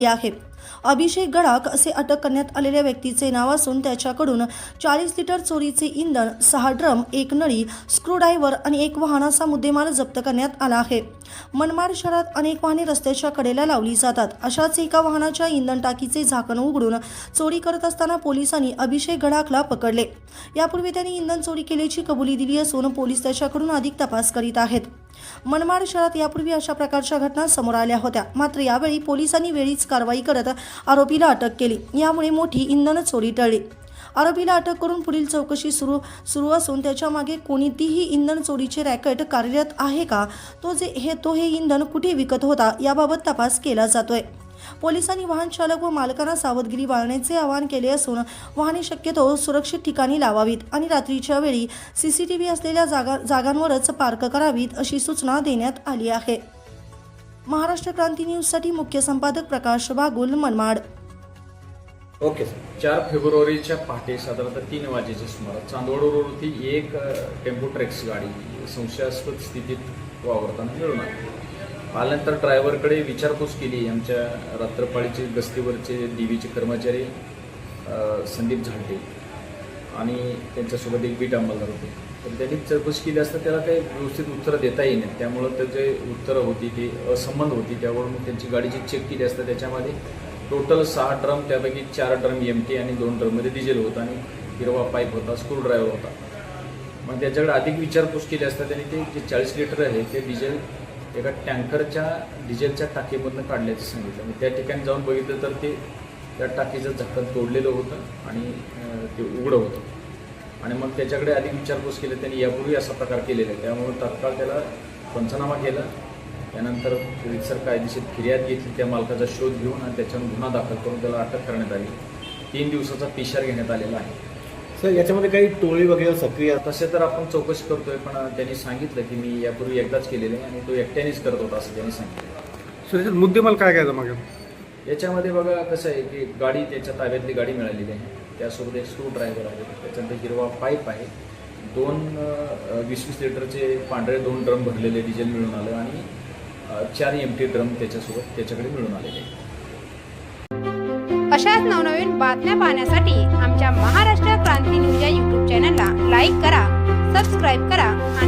आहे। अभिषेक गडाख असे अटक करण्यात आलेल्या व्यक्तीचे नाव असून त्याच्याकडून 40 लिटर चोरीचे इंधन, 6 ड्रम, 1 नळी, स्क्रूड्रायव्हर आणि 1 वाहनाचा मुद्देमाल जप्त करण्यात आला आहे। मनमाड शहरात अनेक वाहने रस्त्याच्या कडेला लावली जातात। अशाच एका वाहनाच्या इंधन टाकीचे झाकण उघडून चोरी करत असताना पोलिसांनी अभिषेक गडाखला पकडले। यापूर्वी त्यांनी इंधन चोरी केल्याची कबुली दिली असून पोलीस त्याच्याकडून अधिक तपास करीत आहेत। मनमाड शहरात यापूर्वी अशा प्रकारच्या घटना समोर आल्या होत्या, मात्र यावेळी पोलिसांनी वेळीच कारवाई करत आरोपीला अटक केली। यामुळे मोठी इंधन चोरी टळली। आरोपीला अटक करून पुढील चौकशी सुरू असून त्याच्या मागे कोणतीही इंधन चोरीचे रॅकेट कार्यरत आहे का, तो हे इंधन कुठे विकत होता याबाबत तपास केला जातोय। पोलिसांनी वाहन चालक व मालकांना सावधगिरी बाळगण्याचे आवाहन केले असून वाहने शक्यतो सुरक्षित ठिकाणी लावावीत आणि रात्रीच्या वेळी सीसीटीव्ही असलेल्या जागांवरच पार्क करावीत अशी सूचना देण्यात आली आहे। महाराष्ट्र क्रांती न्यूजसाठी मुख्य संपादक प्रकाश बागुल, मनमाड। ओके सर, 4 फेब्रुवारीच्या पहाटे साधारणतः 3 वाजेच्या सुमारास चांदवड रोडवरती एक टेम्पो ट्रॅक्स गाडी संशयास्पद स्थितीत वावरताना मिळून आली। आल्यानंतर ड्रायव्हरकडे विचारपूस केली। आमच्या रात्रपाळीचे गस्तीवरचे डीव्हीचे कर्मचारी संदीप झाडे आणि त्यांच्यासोबत एक बीट अंमलदार होते। तर त्यांनी चौकशी केली असता त्याला काही व्यवस्थित उत्तरं देता येईल, त्यामुळं त्याचे उत्तरं होती ती असंबंध होती। त्यावरून त्यांची गाडीची चेक केली असता त्याच्यामध्ये टोटल 6 ड्रम, त्यापैकी 4 ड्रम एमटी आणि 2 ड्रममध्ये डिझेल होतं आणि हिरवा पाईप होता, स्क्रू ड्रायव्हर होता। मग त्याच्याकडे अधिक विचारपूस केली असता त्यांनी ते जे 40 लिटर आहे ते डिझेल एका टँकरच्या डिझेलच्या टाकीमधून काढल्याचं सांगितलं। मग त्या ठिकाणी जाऊन बघितलं तर ते त्या टाकीचं झाकण तोडलेलं होतं आणि ते उघडं होतं। आणि मग त्याच्याकडे अधिक विचारपूस केली। त्यांनी यापूर्वी असा प्रकार केलेला आहे, त्यामुळे तात्काळ त्याला पंचनामा केला। त्यानंतर पोलिसांनी कायदेशीर फिर्याद घेतली त्या मालकाचा शोध घेऊन आणि त्याच्यावर गुन्हा दाखल करून त्याला अटक करण्यात आली। 3 दिवसाचा पिशार घेण्यात आलेला आहे। सर, याच्यामध्ये काही टोळी वगैरे सक्रिय तसे तर आपण चौकशी करतोय, पण त्यांनी सांगितलं की मी यापूर्वी एकदाच केलेलं आहे आणि तो एकट्यानेच करत होता असं त्यांनी सांगितलं। सर, मुद्देमाल काय काय जमा याच्यामध्ये बघा कसं आहे की गाडी त्याच्या ताब्यातली गाडी मिळालेली आहे, त्यासोबत एक स्क्रू ड्रायव्हर आहे, त्याच्यानंतर हिरवा पाईप आहे, 2 20-20 लिटरचे पांढरे 2 ड्रम भरलेले डिझेल मिळून आलं आणि 4 एमटी ड्रम त्याच्यासोबत त्याच्याकडे मिळून आलेले आहे। अशाच नवनवीन बातम्या पाहण्यासाठी आमच्या महाराष्ट्र क्रांती न्यूज या यूट्यूब चॅनलला लाईक करा, सबस्क्राईब करा आणि